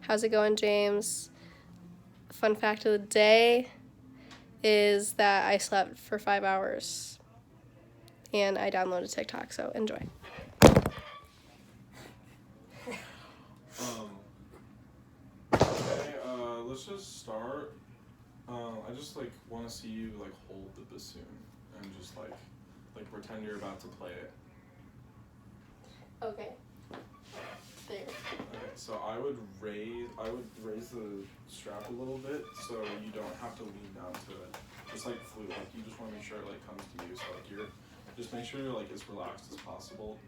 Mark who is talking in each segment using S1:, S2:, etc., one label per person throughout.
S1: How's it going, James? Fun fact of the day is that I slept for 5 hours and I downloaded TikTok, so enjoy.
S2: Okay, let's just start. I just want to see you hold the bassoon and just pretend you're about to play it.
S1: Okay. There.
S2: Okay, so I would raise the strap a little bit so you don't have to lean down to it. Just like flute, you just want to make sure it comes to you. So you're just make sure you're as relaxed as possible.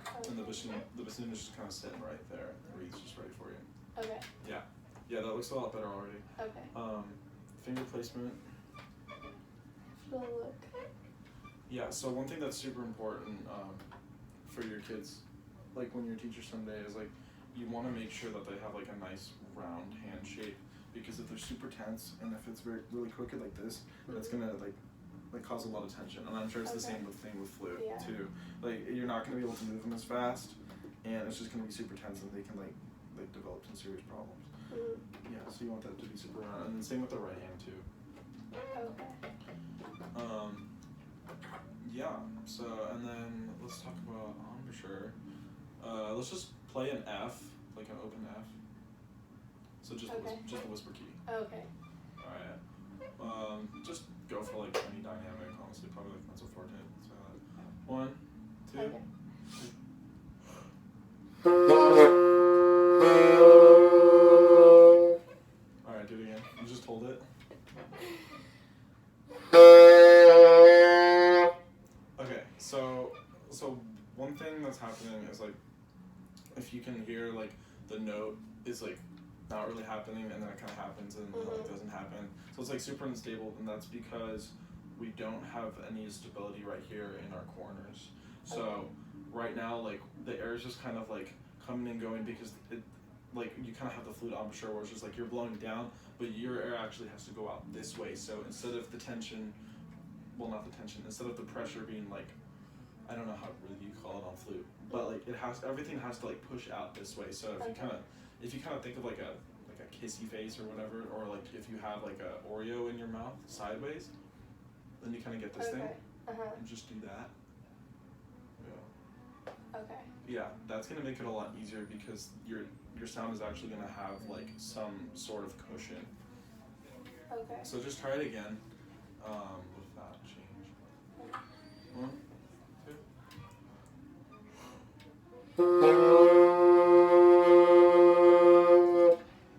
S2: Okay. And the bassoon is just kind of sitting right there. The reed's just ready for you.
S1: Okay.
S2: Yeah, that looks a lot better already.
S1: Okay.
S2: Finger placement.
S1: Look.
S2: Yeah, so one thing that's super important for your kids, when you're a teacher someday, is you want to make sure that they have a nice round hand shape, because if they're super tense and if it's really crooked like this, that's gonna cause a lot of tension. And I'm sure it's the same thing with flute too. You're not gonna be able to move them as fast, and it's just gonna be super tense, and they can develop some serious problems. Yeah, so you want that to be super round, and same with the right hand too.
S1: Okay.
S2: Yeah, so, and then let's talk about embouchure. Let's just play an F, an open F. So just the whisper key.
S1: Okay.
S2: Alright. Just go for any dynamic, honestly, probably mezzo forte. So 1, 2.
S1: Okay.
S2: Alright, do it again. You just hold it. Okay, so one thing that's happening is if you can hear the note is not really happening, and then it kind of happens and then it doesn't happen. So it's super unstable, and that's because we don't have any stability right here in our corners. So right now the air is just kind of coming and going, because it you kind of have the flute embouchure where it's just you're blowing down, but your air actually has to go out this way. So instead of the tension, instead of the pressure being I don't know how really you call it on flute, but everything has to push out this way. So if you kind of think of a kissy face or whatever, or if you have a Oreo in your mouth sideways, then you kind of get this thing, and just do that. Yeah.
S1: Okay.
S2: Yeah, that's gonna make it a lot easier, because your sound is actually gonna have some sort of cushion.
S1: Okay.
S2: So just try it again with that change. 1, 2.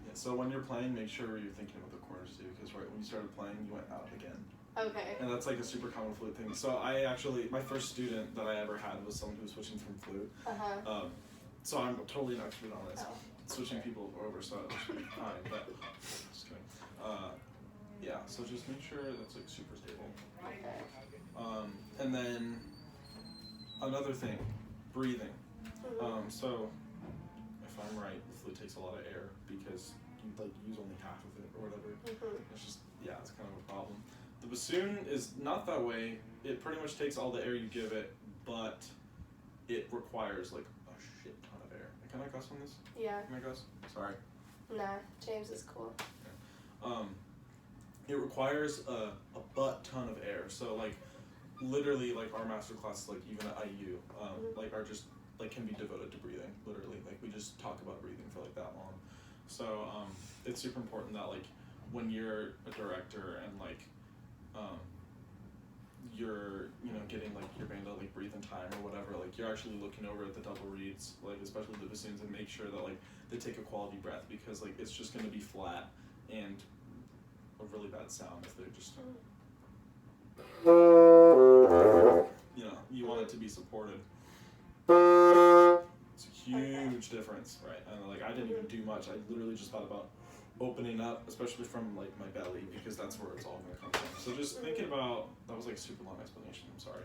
S2: Yeah, so when you're playing, make sure you're thinking about the corners too, because right when you started playing, you went out again.
S1: Okay.
S2: And that's a super common flute thing. So my first student that I ever had was someone who was switching from flute. So I'm totally an expert on this. Switching people over, so it should be fine, but just kidding. Yeah, so just make sure that's super stable.
S1: Okay.
S2: And then another thing, breathing. So if I'm right, the flute takes a lot of air, because you use only half of it or whatever. It's just, yeah, it's kind of a problem. The bassoon is not that way. It pretty much takes all the air you give it, but it requires a shit ton of air. Can I cuss on this?
S1: Yeah.
S2: Can I cuss? Sorry.
S1: Nah, James is cool.
S2: Yeah. It requires a butt ton of air. So literally our master classes, even at IU, are just can be devoted to breathing. Literally, we just talk about breathing for that long. So it's super important that when you're a director and you're getting your band to breathe in time or whatever, you're actually looking over at the double reeds, especially the bassoons, and make sure that they take a quality breath, because it's just going to be flat and a really bad sound if they're just you want it to be supported. It's a huge difference, right? And I didn't even do much. I literally just thought about opening up, especially from my belly, because that's where it's all going to come from. So just thinking about, that was a super long explanation, I'm sorry,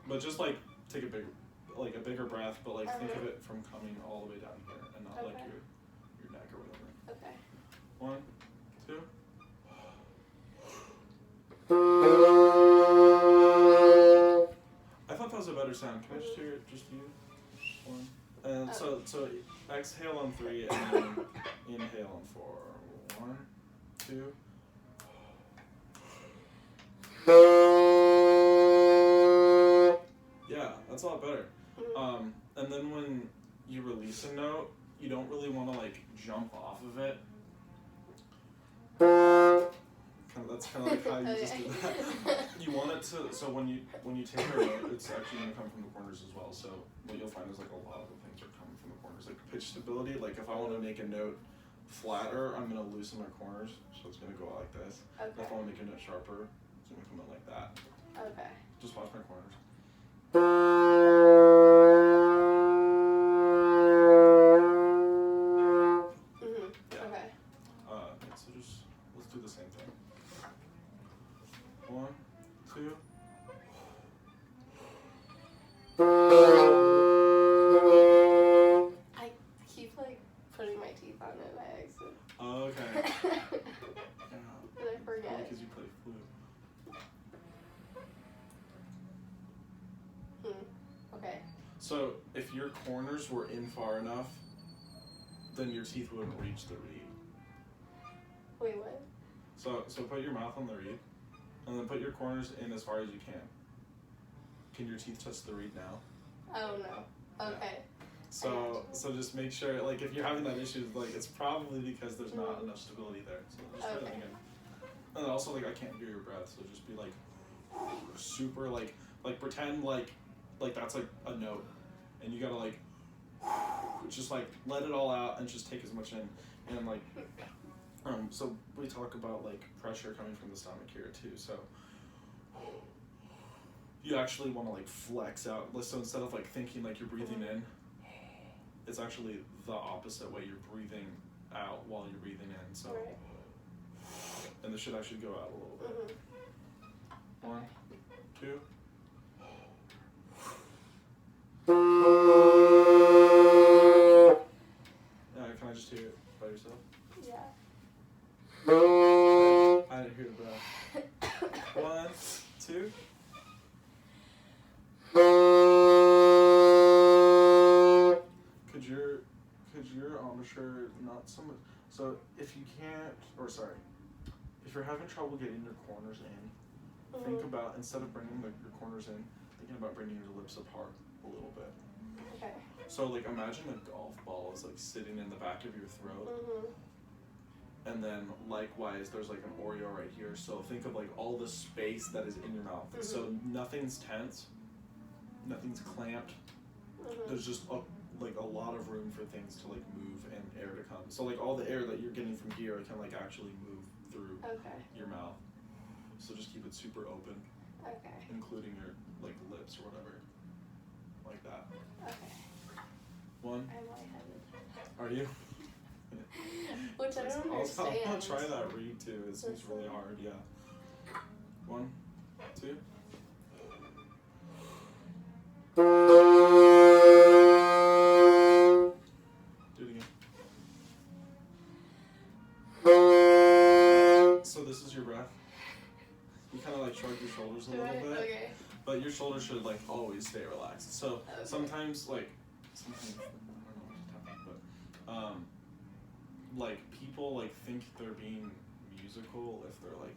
S2: but just take a bigger breath, but think of it from coming all the way down here, and not your neck or whatever.
S1: Okay.
S2: 1, 2. I thought that was a better sound. Can I just hear it, just you? 1. And so exhale on 3, and then inhale in 4. 1, 2. Yeah, that's a lot better. And then when you release a note, you don't really want to like jump off of it. That's kind of like how you just did that. You want it to, so when you take a note, it's actually going to come from the corners as well. So what you'll find is like a lot of the things are coming from the corners. Like pitch stability, like if I want to make a note flatter, I'm going to loosen my corners, so it's going to go out like this.
S1: Okay.
S2: If I want to make a note sharper, it's going to come out like that.
S1: Okay.
S2: Just watch my corners. Yeah.
S1: Okay.
S2: So just let's do the same thing. 1, 2.
S1: I keep like putting my teeth on it by accident.
S2: Oh, okay.
S1: Did I forget?
S2: Because you play flute.
S1: Okay.
S2: So if your corners were in far enough, then your teeth wouldn't reach the reed.
S1: Wait, what?
S2: So put your mouth on the reed, and then put your corners in as far as you can. Can your teeth touch the reed now?
S1: Oh no. Okay.
S2: So just make sure, like if you're having that issue, like it's probably because there's not enough stability there. So just try that again. And also like I can't hear your breath, so just be like super like pretend like that's like a note, and you gotta like just like let it all out and just take as much in, and like so we talk about like pressure coming from the stomach here too. So you actually want to like flex out. So instead of like thinking like you're breathing in, it's actually the opposite way. You're breathing out while you're breathing in. So and this should actually go out a little bit. 1, 2. Can I just hear it by yourself?
S1: Yeah.
S2: I didn't hear the breath. 1, 2. Could your embouchure not so much? So if you can't, if you're having trouble getting your corners in, think about, instead of bringing your corners in, thinking about bringing your lips apart a little bit.
S1: Okay.
S2: So like imagine a golf ball is like sitting in the back of your throat. And then likewise there's like an Oreo right here. So think of like all the space that is in your mouth. So nothing's tense, nothing's clamped. There's just a lot of room for things to like move and air to come. So like all the air that you're getting from here can like actually move through your mouth. So just keep it super open.
S1: Okay.
S2: Including your like lips or whatever. Like that.
S1: Okay.
S2: 1.
S1: I'm lightheaded.
S2: Are you?
S1: Which I don't understand.
S2: I'll try that read too. It seems really hard, yeah. 1, 2. Do it again. So this is your breath. You kind of like shrug your shoulders a little bit.
S1: Okay.
S2: But your shoulders should like always stay relaxed. So sometimes I don't know what's happening, but like people like think they're being musical if they're like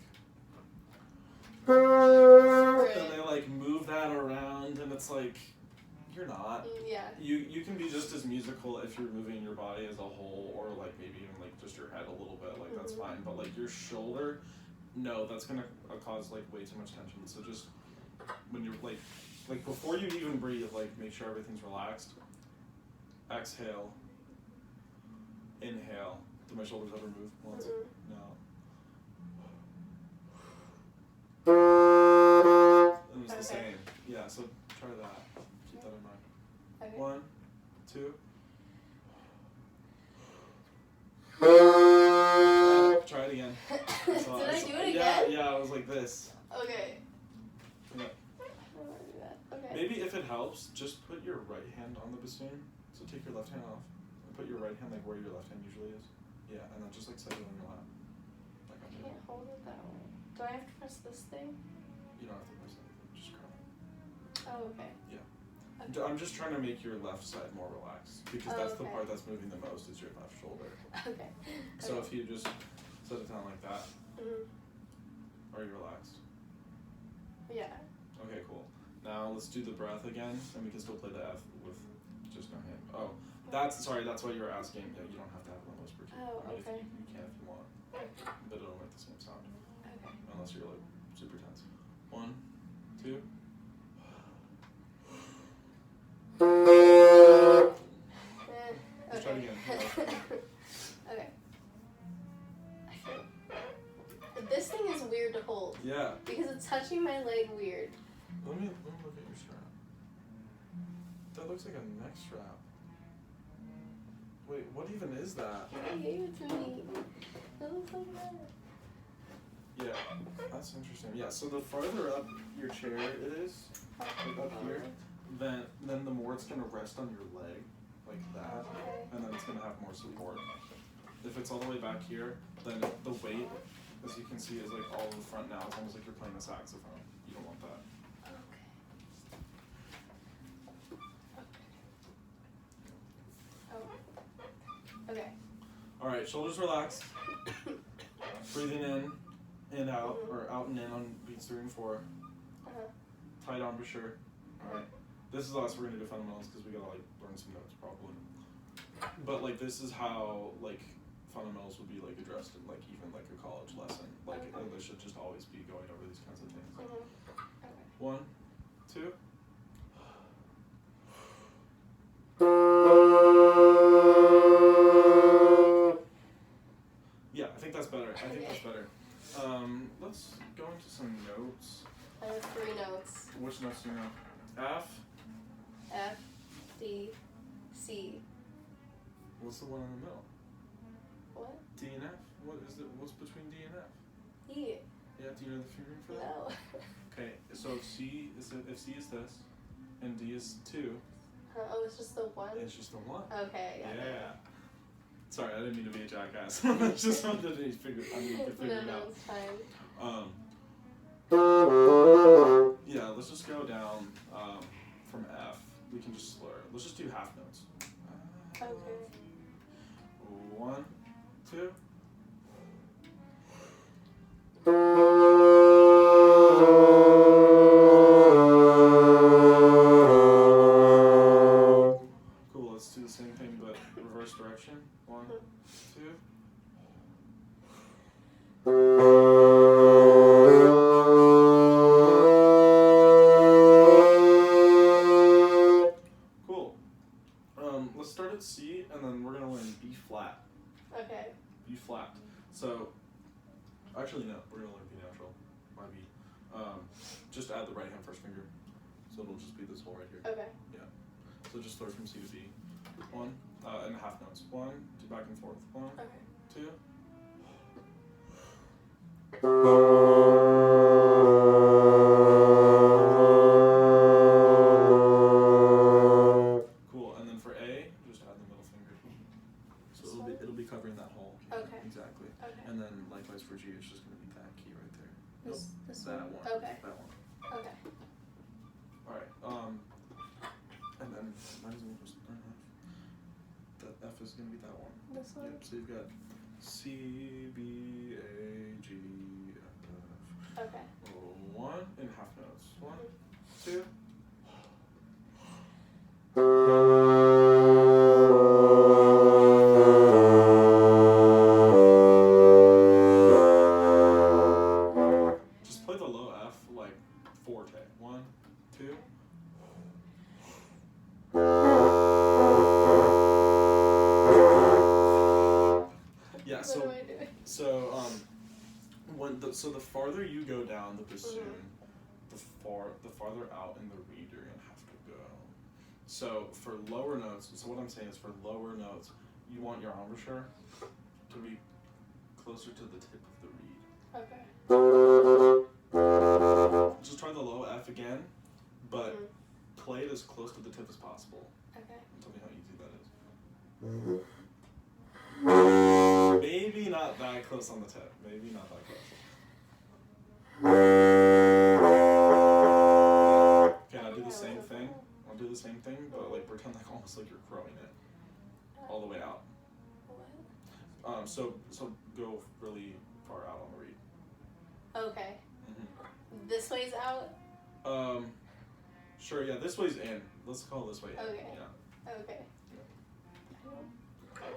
S2: and they like move that around, and it's like you're not.
S1: Yeah.
S2: You can be just as musical if you're moving your body as a whole, or like maybe even like just your head a little bit, like that's fine. But like your shoulder, no, that's gonna cause like way too much tension. So just when you're like before you even breathe, like make sure everything's relaxed. Exhale. Inhale. Do my shoulders ever move once? No. And it's the same. Yeah, so try that. Keep that in mind.
S1: Okay.
S2: 1, 2. Try it again.
S1: Did I do it again?
S2: Yeah, I was like this.
S1: Okay.
S2: Yeah.
S1: I don't want to do that. Okay.
S2: Maybe if it helps, just put your right hand on the bassoon. So take your left hand off and put your right hand like where your left hand usually is. Yeah, and then just like set it on your lap. Like
S1: I can't hold it that way. Do I have to press this thing?
S2: You don't have to press anything, just curl.
S1: Oh, okay.
S2: Yeah.
S1: Okay.
S2: I'm just trying to make your left side more relaxed, because that's the part that's moving the most is your left shoulder.
S1: Okay.
S2: if you just set it down like that?
S1: Mhm.
S2: Are you relaxed?
S1: Yeah.
S2: Okay, cool. Now let's do the breath again, and we can still play the F with just no hand. Oh, that's why you were asking. Yeah, you don't have to have one whisper key.
S1: Oh,
S2: I mean,
S1: okay.
S2: if you can if you want, but it'll make the same sound.
S1: Okay.
S2: Unless you're like super tense. 1, 2. Let's try it
S1: Okay.
S2: again.
S1: Okay. I feel this thing is weird to hold
S2: Yeah.
S1: because it's touching my leg weird.
S2: Let me look at your strap. That looks like a neck strap. Wait, what even is that?
S1: You gave it to me. It looks like that.
S2: Yeah, that's interesting. Yeah, so the farther up your chair it is, like up here, then the more it's gonna rest on your leg, like that,
S1: Okay.
S2: and then it's gonna have more support. If it's all the way back here, then the weight, as you can see, is like all in the front now. It's almost like you're playing a saxophone. You don't want that.
S1: Okay. Oh. Okay.
S2: All right, shoulders relaxed. Breathing in and out, or out and in on beats 3 and 4. Tight embouchure. All right. This is us. We're gonna do fundamentals because we gotta like learn some notes probably. But like this is how like fundamentals would be like addressed in like even like a college lesson. Like they should just always be going over these kinds of things.
S1: Okay.
S2: 1, 2. Yeah, I think that's better. Let's go into some notes.
S1: I have 3 notes.
S2: Which notes do you know? F.
S1: F, D, C.
S2: What's the one in the middle?
S1: What?
S2: D and F. What's between D and F?
S1: E.
S2: Yeah, do you know the fingering for that?
S1: No.
S2: Okay, so if C is this, and D is 2,
S1: Oh, it's just the one?
S2: it's just the 1.
S1: Okay,
S2: Yeah. Sorry, I didn't mean to be a jackass. I just wanted to figure it
S1: No,
S2: out.
S1: it's fine.
S2: Yeah, let's just go down from F. We can just slur. Let's just do half notes.
S1: Okay.
S2: 1, 2. Cool, let's do the same thing but reverse direction. 1, 2. Cool. Let's start at C and then we're gonna learn B flat.
S1: Okay.
S2: B flat. So, actually no, we're gonna learn B natural. My B. Just add the right hand first finger. So it'll just be this hole right here.
S1: Okay.
S2: Yeah. So just start from C to B. 1, and half notes. 1, do back and forth. 1,
S1: Okay.
S2: 2. Cool, and then for A, just add the middle finger. So it'll be covering that hole.
S1: Okay.
S2: Exactly.
S1: Okay.
S2: And then likewise for G, it's just gonna be that key right there.
S1: This
S2: That
S1: one?
S2: one.
S1: Okay.
S2: That one.
S1: Okay.
S2: Alright, and then mine's gonna just that F is gonna be that one.
S1: This one?
S2: Yep, so you've got C, B, A, G, F.
S1: Okay.
S2: 1 and half notes. 1, 2. Just play the low F like forte. 1, 2. Yeah,
S1: What
S2: so
S1: am I doing?
S2: so the farther you go down the bassoon, the farther out in the reed you're gonna have to go. So for lower notes, so what I'm saying is for lower notes, you want your embouchure to be closer to the tip of the reed.
S1: Okay.
S2: Just try the low F again, but play it as close to the tip as possible.
S1: Okay.
S2: Tell me how easy that is. Maybe not that close on the tip. Maybe not that close. Okay, I'll do the same thing. I'll do the same thing, but like pretend like almost like you're crowing it all the way out.
S1: What?
S2: So go really far out on the reed.
S1: Okay.
S2: Mm-hmm.
S1: This way's out?
S2: Sure, yeah, this way's in. Let's call this way in.
S1: Okay.
S2: Yeah.
S1: Okay.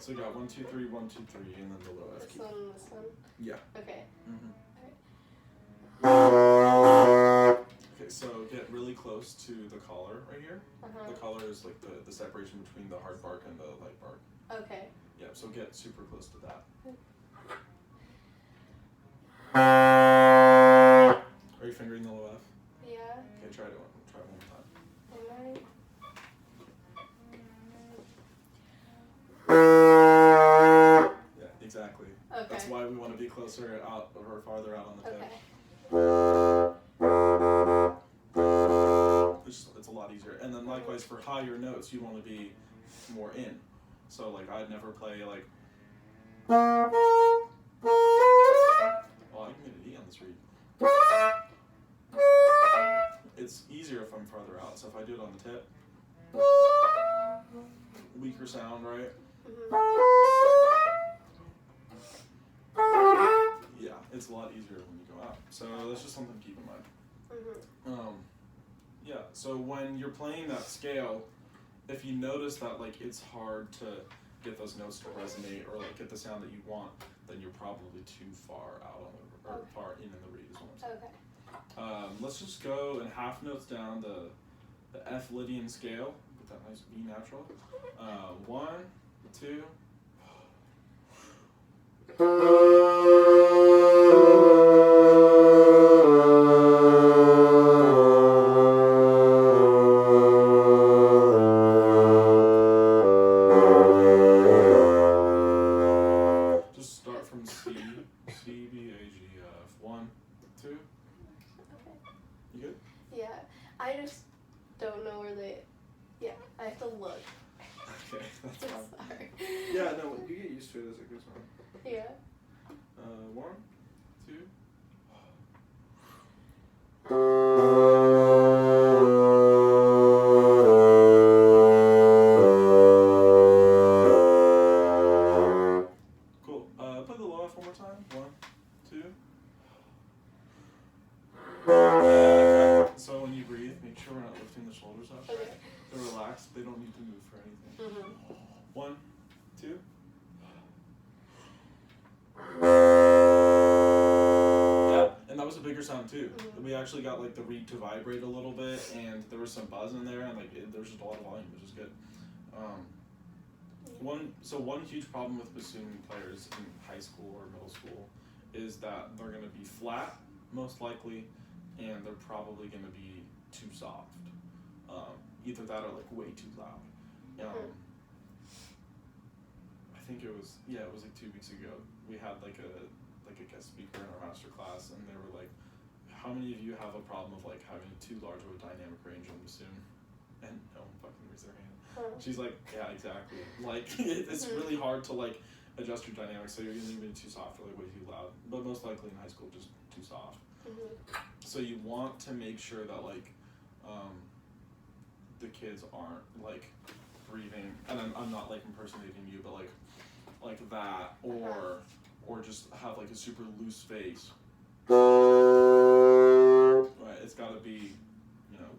S2: So we got 1, 2, 3, 1, 2, 3, and then the low F
S1: This
S2: key.
S1: one and this one?
S2: Yeah.
S1: Okay.
S2: Mm-hmm.
S1: Alright.
S2: Okay, so get really close to the collar right here.
S1: Uh-huh.
S2: The collar is like the separation between the hard bark and the light bark.
S1: Okay.
S2: Yeah, so get super close to that. Are you fingering the low F?
S1: Yeah.
S2: Okay, try it one more time. Yeah, exactly.
S1: Okay.
S2: That's why we want to be closer out or farther out on the tip.
S1: Okay.
S2: It's a lot easier. And then likewise for higher notes, you want to be more in. So like I'd never play like. Well, I can get an E on this reed. It's easier if I'm farther out. So if I do it on the tip, weaker sound, right? Yeah, it's a lot easier when you go out. So that's just something to keep in mind. Yeah, so when you're playing that scale, if you notice that like it's hard to get those notes to resonate or like get the sound that you want, then you're probably too far out on the or far in the reed is what I'm saying.
S1: Okay.
S2: Let's just go in half notes down the F Lydian scale with that nice B natural. 1, 2. Just start from C, C, B, A, G, F. 1, 2.
S1: Okay.
S2: You good?
S1: Yeah. I just don't know where they. Yeah, I have to look.
S2: Okay, that's fine.
S1: Sorry.
S2: Yeah, no, you get used to it as it goes on.
S1: Yeah.
S2: 1, 2. Cool. Play the low F one more time. 1, 2. So when you breathe, make sure we're not lifting the shoulders up.
S1: Okay.
S2: They're relaxed. They don't need to move for anything. 1, 2. Yeah, and that was a bigger sound too. We actually got like the reed to vibrate a little bit, and there was some buzz in there, and like there was just a lot of volume, which is good. One huge problem with bassoon players in high school or middle school is that they're going to be flat, most likely, and they're probably going to be too soft. Either that or like way too loud. I think it was like 2 weeks ago. We had like a guest speaker in our master class, and they were like, "How many of you have a problem of like having too large of a dynamic range on bassoon?" And no one fucking raised their hand. She's like, "Yeah, exactly. Like it's really hard to like adjust your dynamics, so you're either too soft or like way too loud. But most likely in high school, just too soft. So you want to make sure that like the kids aren't like breathing, and I'm not like impersonating you, but like that, or just have like a super loose face. Right, it's got to be,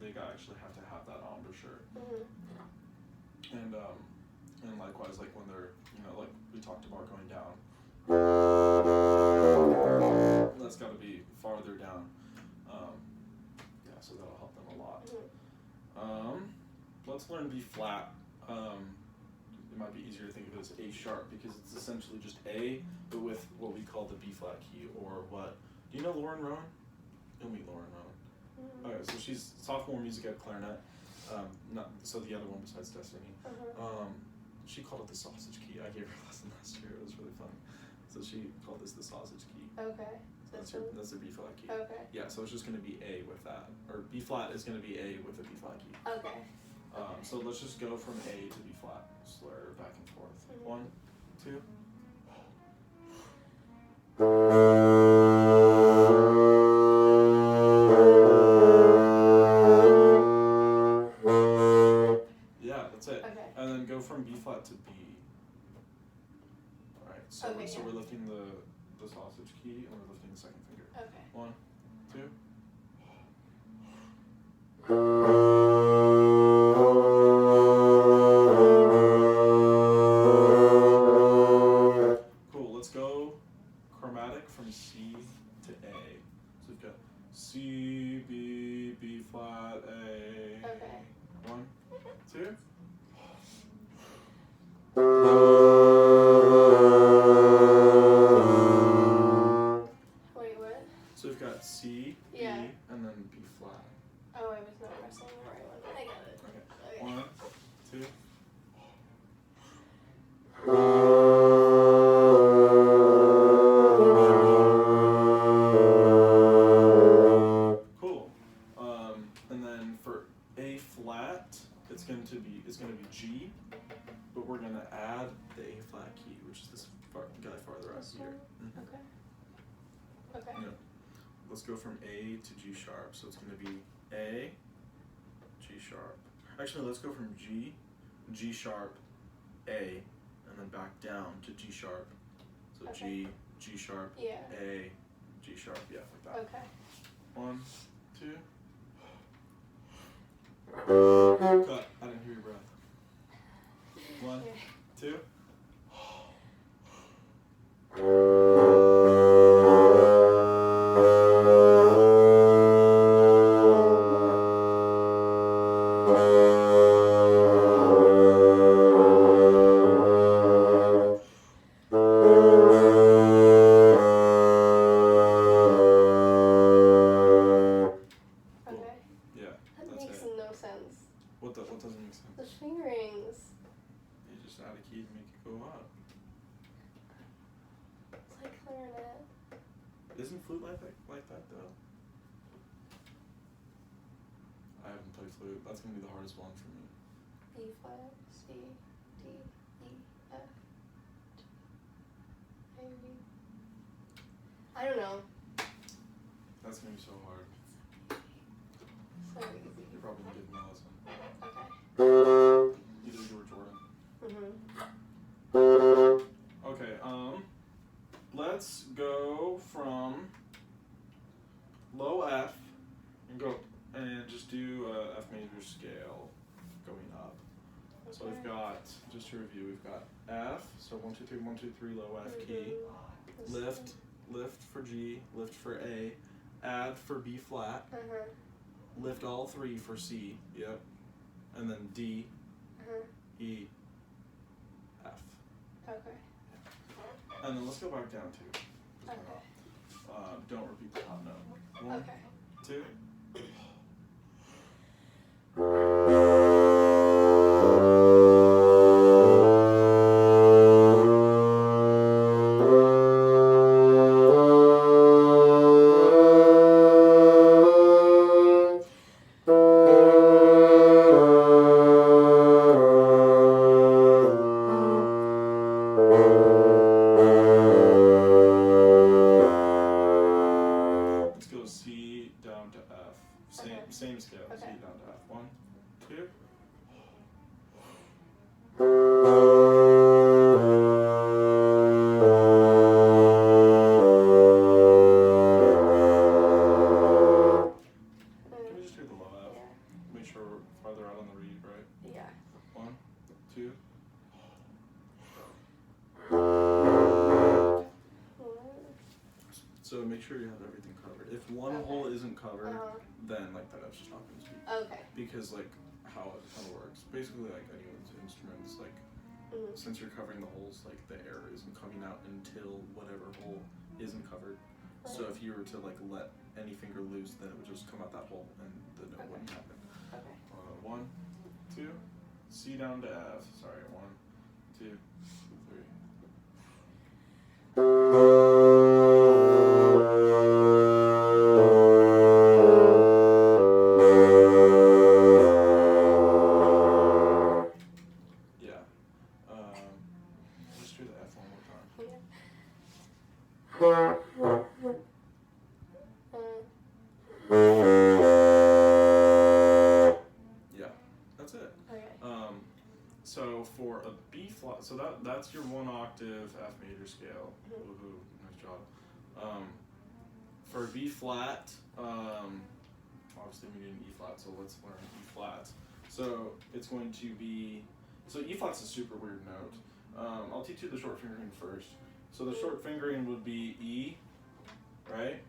S2: they actually have to have that embouchure. And likewise, like when they're, like we talked about going down, that's got to be farther down. Yeah, so that'll help them a lot. Let's learn B flat. It might be easier to think of it as A sharp because it's essentially just A, but with what we call the B flat key, or what. Do you know Lauren Rowan? You'll meet Lauren Rowan. Okay, so she's sophomore music ed clarinet. So the other one besides Destiny. She called it the sausage key. I gave her a lesson last year. It was really fun. So she called this the sausage key.
S1: Okay.
S2: That's the B flat key.
S1: Okay.
S2: Yeah, so it's just going to be A with that, or B flat is going to be A with a B flat key.
S1: Okay.
S2: So let's just go from A to B flat, slur back and forth. 1, 2. Yeah, that's it.
S1: Okay.
S2: And then go from B flat to B. Alright, So
S1: Okay,
S2: so
S1: yeah.
S2: we're lifting the sausage key and we're lifting the second finger.
S1: Okay.
S2: 1, 2. Cool. Let's go chromatic from C to A. So we've got C, B, B flat, A.
S1: Okay.
S2: 1, 2.
S1: Wait, what?
S2: So we've got C, B,
S1: Yeah.
S2: and then B flat.
S1: Oh, I was not pressing the right one. I got it.
S2: Okay.
S1: Okay.
S2: 1, 2. Cool. And then for A flat, it's gonna be G, but we're gonna add the A flat key, which is this guy farther up
S1: This
S2: here.
S1: one? Okay. Okay.
S2: Yeah. Let's go from A to G sharp. So it's gonna be A, G sharp. Actually, let's go from G, G sharp, A, and then back down to G sharp. So
S1: Okay.
S2: G sharp,
S1: Yeah.
S2: A, G sharp, yeah, like that.
S1: Okay.
S2: 1, 2. Cut. I didn't hear your breath. 1,
S1: Okay.
S2: 2.
S1: Okay.
S2: Yeah,
S1: That
S2: that's
S1: makes
S2: it.
S1: no sense.
S2: What doesn't make sense?
S1: The fingerings.
S2: You just add a key to make it go up.
S1: It's like clarinet.
S2: Isn't flute like that though? I haven't played flute. That's gonna be the hardest one for me.
S1: B flat, C, D, E, F, G, A, B. I don't know.
S2: That's gonna be so hard.
S1: So easy.
S2: You're probably gonna give me a lesson.
S1: Okay.
S2: Either you or Jordan.
S1: Mhm.
S2: Okay, let's go from low F and go and just do a F major scale going up. So we've got, just to review, we've got F, so 1, 2, 3, 1, 2, 3, low F key, lift for G, lift for A, add for B flat, lift all 3 for C, yep, and then D, E, F.
S1: Okay.
S2: And then let's go back down too.
S1: Okay.
S2: Don't repeat the top note. 1,
S1: Okay.
S2: 2. Let's go C down to F. Same scale.
S1: Okay.
S2: C down to F. 1, 2. Can we just do the low F?
S1: Yeah.
S2: Make sure we're farther out on the reed, right?
S1: Yeah.
S2: 1, 2. So make sure you have everything covered. If one hole isn't covered, then like that F's just not going to speak.
S1: Okay.
S2: Because like how it kind of works, basically like anyone's instruments, like since you're covering the holes, like the air isn't coming out until whatever hole isn't covered. So if you were to like let any finger loose, then it would just come out that hole and the note wouldn't happen.
S1: Okay.
S2: 1, 2, C down to F. Sorry, 1, 2, 3. Yeah. Let's do the F one more time. Yeah, that's it.
S1: Okay.
S2: So for a B flat, so that's your 1 octave F major scale. scale. Woohoo, nice job. For B flat, obviously we need an E flat, so let's learn E flat. So it's going to be, so E flat's a super weird note. I'll teach you the short fingering first. So the short fingering would be E, right?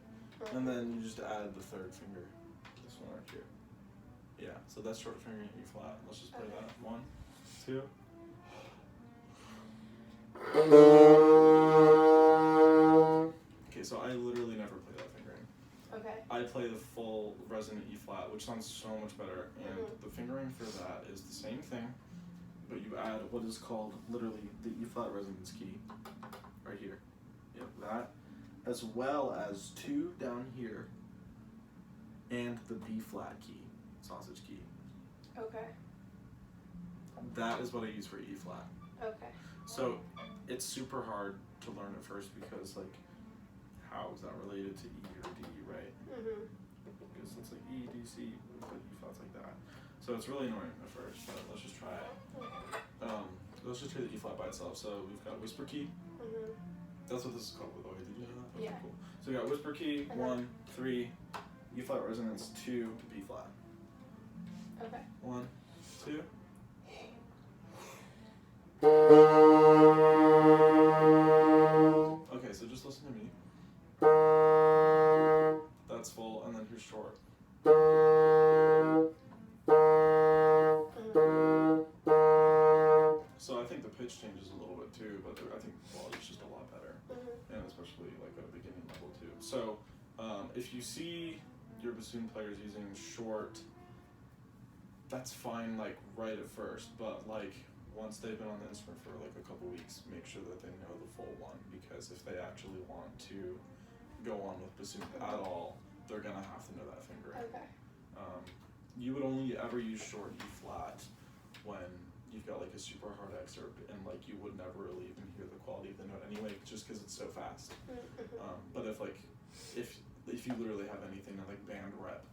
S2: And then you just add the third finger, this one right here. Yeah, so that's short fingering E flat. Let's just play that. 1, 2. Okay, so I literally never play that fingering.
S1: Okay.
S2: I play the full resonant E flat, which sounds so much better. And the fingering for that is the same thing, but you add what is called literally the E flat resonance key right here. Yep, that, as well as 2 down here, and the B flat key, sausage key.
S1: Okay.
S2: That is what I use for E flat.
S1: Okay.
S2: So it's super hard to learn at first because like, how is that related to E or D, right? Because it's like E, D, C, but E flat's like that. So it's really annoying at first, but let's just try it. Let's just try the E flat by itself. So we've got whisper key. That's what this is called, by the way. Did you know that?
S1: Yeah.
S2: Cool. So we got whisper key, 1, 3, E flat resonance, 2, B flat.
S1: Okay.
S2: 1, 2. Okay, so just listen to me. That's full, and then here's short. So I think the pitch changes a little bit too, but I think the quality's just a lot better, and especially like at a beginning level too. So if you see your bassoon players using short, that's fine, like right at first, but like once they've been on the instrument for like a couple weeks, make sure that they know the full one, because if they actually want to go on with bassoon at all, they're gonna have to know that fingering.
S1: Okay.
S2: You would only ever use short E flat when you've got like a super hard excerpt, and like you would never really even hear the quality of the note anyway, just because it's so fast. But if you literally have anything that like band rep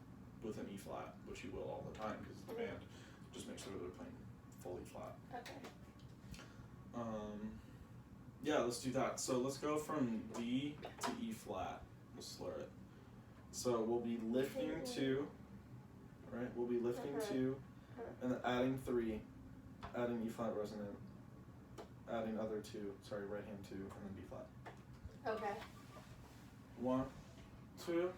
S2: with an E flat, which you will all the time because it's the band, just make sure they're playing full E flat.
S1: Okay.
S2: Yeah, let's do that. So let's go from D to E flat. We'll slur it. So we'll be lifting 2, right? We'll be lifting 2, and then adding 3, adding E flat resonant, adding other 2, right hand 2, and then B flat.
S1: Okay.
S2: 1, 2.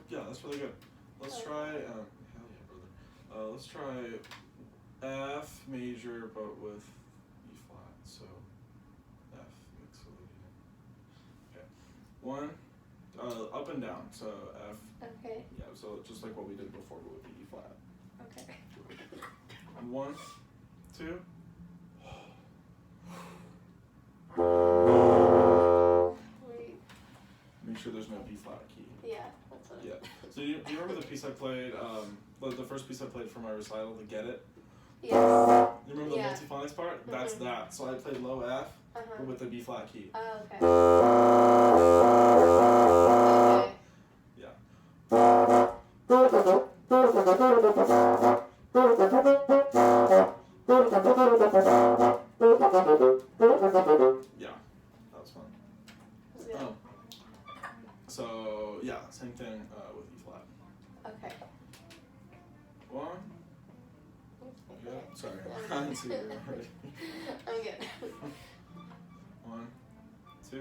S2: Yeah, that's really good. Let's try, hell yeah, brother. Let's try F major, but with E flat. So F mixolydian. Okay. 1, up and down. So F.
S1: Okay.
S2: Yeah. So just like what we did before, but with the E flat.
S1: Okay.
S2: 1, 2.
S1: Wait.
S2: Make sure there's no B flat key.
S1: Yeah, that's what.
S2: Yeah. So do you remember the piece I played? The first piece I played for my recital, the Get It.
S1: Yes.
S2: You remember the multiphonics part? That's that. So I played low F with the B flat key.
S1: Oh, okay. Okay.
S2: Yeah. Yeah, that was fun.
S1: Yeah.
S2: So yeah, same thing with E flat.
S1: Okay.
S2: 1. Yeah. Sorry, I didn't see you already.
S1: I'm good.
S2: 1, 2.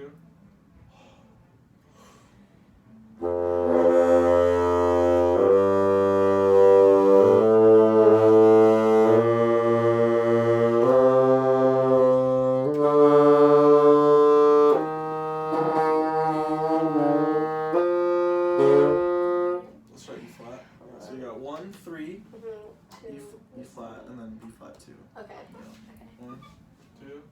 S2: Let's try E flat. So you got 1, 3, E flat, and then B flat 2.
S1: Okay.
S2: Yeah. 1, 2.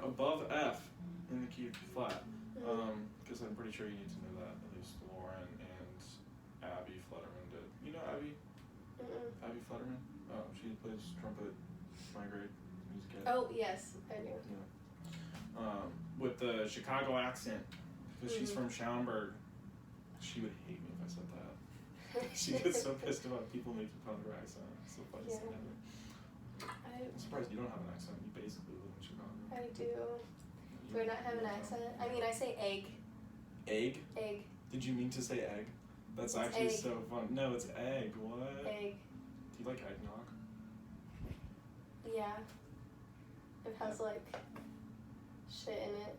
S2: above F in the key of B flat. Because I'm pretty sure you need to know that. At least Lauren and Abby Flutterman did. You know Abby? Abby Flutterman? Oh, she plays trumpet, my grade music ed.
S1: Oh, yes, I do.
S2: Yeah. With the Chicago accent, because she's from Schaumburg. She would hate me if I said that. She gets so pissed about people making fun of her accent. It's the funniest thing ever. I'm surprised you don't have an accent. You basically live in Chicago.
S1: I do. Do I not have an accent? I mean, I say egg.
S2: Egg?
S1: Egg.
S2: Did you mean to say egg? That's
S1: It's
S2: actually
S1: egg.
S2: so fun. No, it's egg. What?
S1: Egg.
S2: Do you like eggnog?
S1: Yeah. It has like shit in it.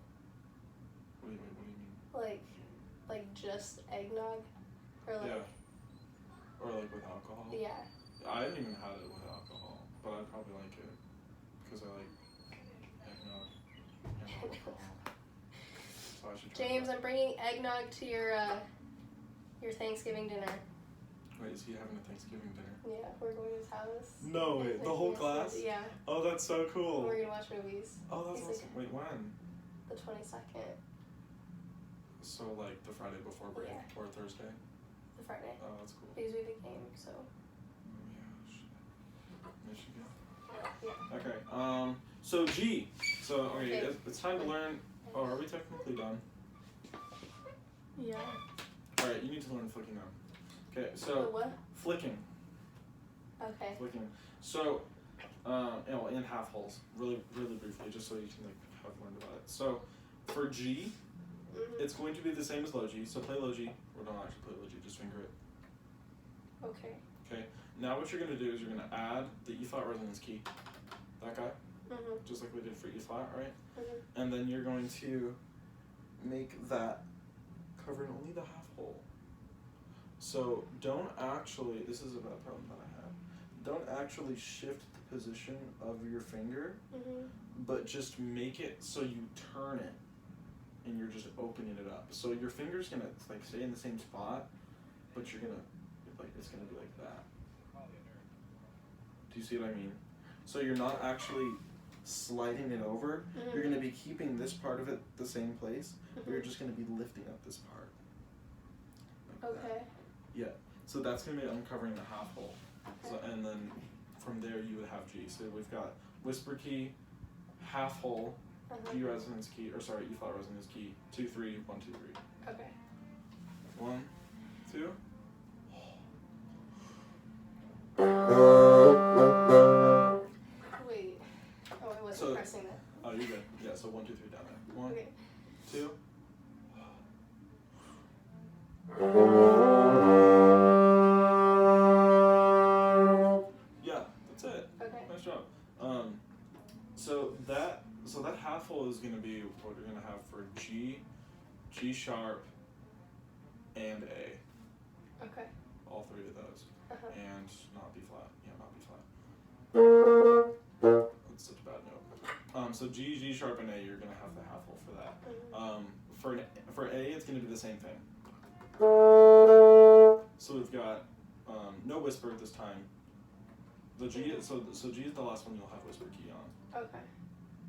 S2: What do you mean?
S1: Like just eggnog? Or like.
S2: Yeah. Or like with alcohol?
S1: Yeah.
S2: I haven't even had it with alcohol, but I'd probably like it. Because I like eggnog and alcohol. So I should try
S1: James,
S2: that.
S1: I'm bringing eggnog to your Thanksgiving dinner.
S2: Wait, is he having a Thanksgiving dinner?
S1: Yeah, we're going to his house.
S2: No, wait, the whole class?
S1: Yeah.
S2: Oh, that's so cool.
S1: We're gonna watch movies.
S2: Oh, that's
S1: He's
S2: awesome. Wait, when?
S1: The 22nd.
S2: So, like, the Friday before break?
S1: Yeah.
S2: Or Thursday?
S1: The Friday.
S2: Oh, that's cool.
S1: Because we became so.
S2: Oh, yeah, shit. Michigan.
S1: Yeah.
S2: Okay, so G. So, okay,
S1: Okay.
S2: it's time to learn. Oh, are we technically done?
S1: Yeah.
S2: Alright, you need to learn flicking now. Okay,
S1: The
S2: so,
S1: what?
S2: flicking.
S1: Okay.
S2: Flicking. So, in half holes, really briefly, just so you can like have learned about it. So, for G, it's going to be the same as low G. So play low G, or don't actually play low G, just finger it.
S1: Okay.
S2: Okay. Now what you're gonna do is you're gonna add the E flat resonance key, that guy, just like we did for E flat, right? And then you're going to make that cover only the half hole. So don't actually. This is a bad problem that I have. Don't actually shift the position of your finger, but just make it so you turn it, and you're just opening it up. So your finger's gonna like stay in the same spot, but you're gonna it's gonna be like that. Do you see what I mean? So you're not actually sliding it over. You're gonna be keeping this part of it the same place, but you're just gonna be lifting up this part. Like
S1: Okay.
S2: that. Yeah. So that's gonna be uncovering the half hole. So, and then from there you would have G. So we've got whisper key, half hole, G resonance key, or sorry, E flat resonance key, 2 3 1 2 3.
S1: Okay.
S2: 1 2.
S1: Wait. Oh, I wasn't
S2: So-
S1: pressing that.
S2: Oh, you're good. Yeah. So 1 2 3 down there. 1
S1: Okay.
S2: 2. Yeah, that's it.
S1: Okay.
S2: Nice job. So that half hole is gonna be what we're gonna have for G, G sharp, and A.
S1: Okay.
S2: All three of those, and not B flat. Yeah, not B flat. That's such a bad note. So G, G sharp, and A, you're gonna have the half hole for that. For A, it's gonna be the same thing. So we've got no whisper this time. The G, so G is the last one you'll have whisper key on.
S1: Okay.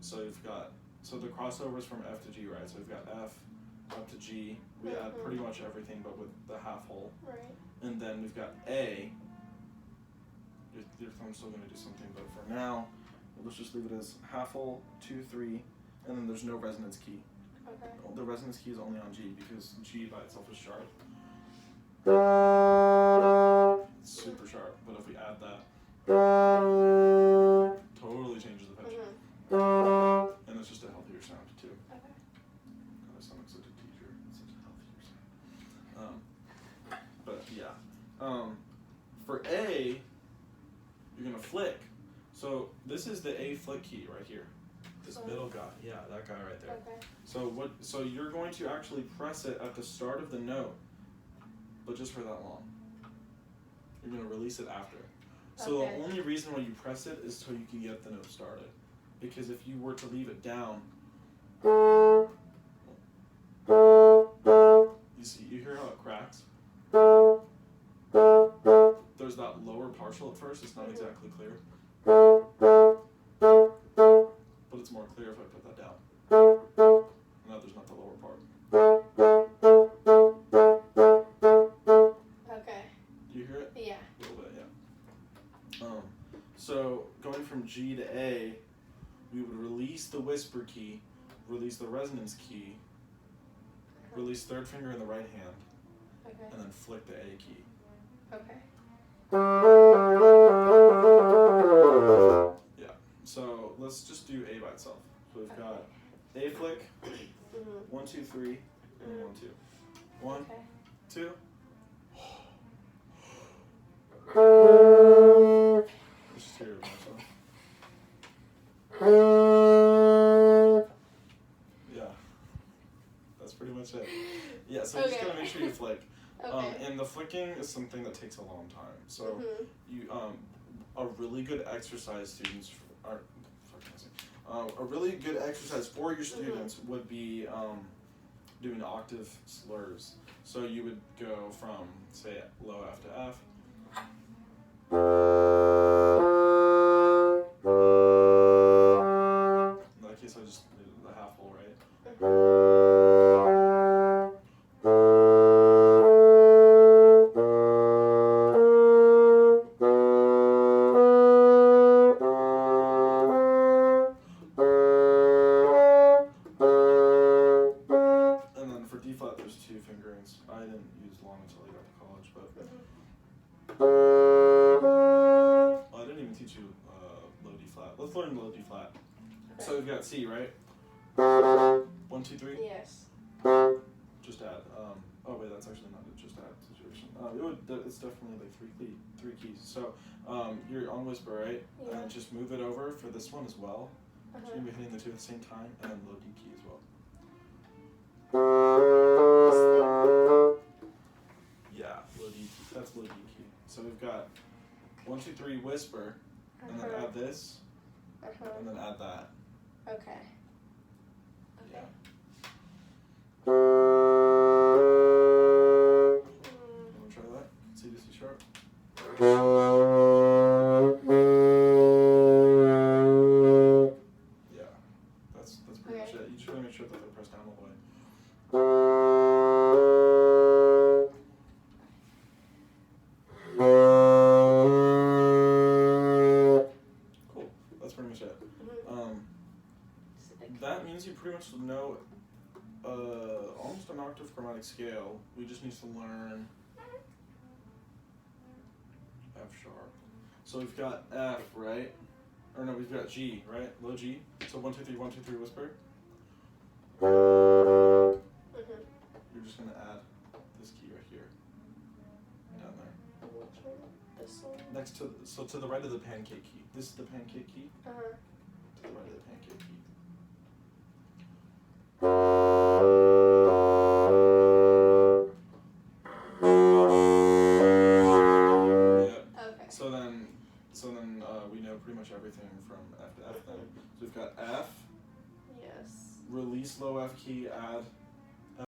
S2: So you've got the crossovers from F to G, right? So we've got F up to G. We add pretty much everything, but with the half hole.
S1: Right.
S2: And then we've got A. Your thumb's still gonna do something, but for now, let's just leave it as half hole, 2 3, and then there's no resonance key.
S1: Okay.
S2: The resonance key is only on G because G by itself is sharp. It's super sharp, but if we add that, totally changes the pitch. And it's just a healthier sound too.
S1: Okay.
S2: God, I sound like such a teacher. It's such a healthier sound. But yeah. For A, you're gonna flick. So this is the A flick key right here. This middle guy. Yeah, that guy right there.
S1: Okay.
S2: So you're going to actually press it at the start of the note, but just for that long. You're gonna release it after. So
S1: Okay.
S2: the only reason why you press it is so you can get the note started. Because if you were to leave it down, you hear how it cracks? There's that lower partial at first, it's not exactly clear. But it's more clear if I put that down. No, there's not the lower part.
S1: Okay.
S2: Do you hear it?
S1: Yeah.
S2: A little bit, yeah. So going from G to A, we would release the whisper key, release the resonance key, release third finger in the right hand,
S1: Okay.
S2: and then flick the A key.
S1: Okay.
S2: Yeah. So let's just do A by itself. So we've got A flick, 1, 2, 3, and 1, 2. 1, 2. Let's just hear it myself. Yeah. That's pretty much it. Yeah, so you just gotta make sure you flick. And the flicking is something that takes a long time. So you a really good exercise students are a really good exercise for your students would be doing octave slurs. So you would go from, say, low F to F. In that case, I just did the half whole, right? And then for D flat, there's 2 fingerings. I didn't use long until I got to college, but I didn't even teach you low D flat. Let's learn low D flat. So we've got C, right? 1, 2, 3.
S1: Yes.
S2: Just add. Oh wait, that's actually not a just add situation. It's definitely like three keys. So you're on whisper, right?
S1: Yeah.
S2: And just move it over for this one as well. So you're gonna be hitting the 2 at the same time, and then low D key as well. Yeah, low D key. That's low D key. So we've got 1, 2, 3 whisper, and then add this, and then add that.
S1: Okay.
S2: Yeah. Wanna try that? C to C sharp. Yeah, that's pretty much it. You just really make sure that they're pressed down all the way. Cool. That's pretty much it. That means you pretty much know almost an octave chromatic scale. We just need to learn F sharp. So we've got F, right? Or no, we've got G, right? Low G. So 1, 2, 3, 1, 2, 3 whisper. You're just gonna add this key right here. Down there.
S1: Which one? This one?
S2: Next to to the right of the pancake key. This is the pancake key. To the right of the pancake key. So then we know pretty much everything from F to F then. So we've got F.
S1: Yes.
S2: Release low F key, add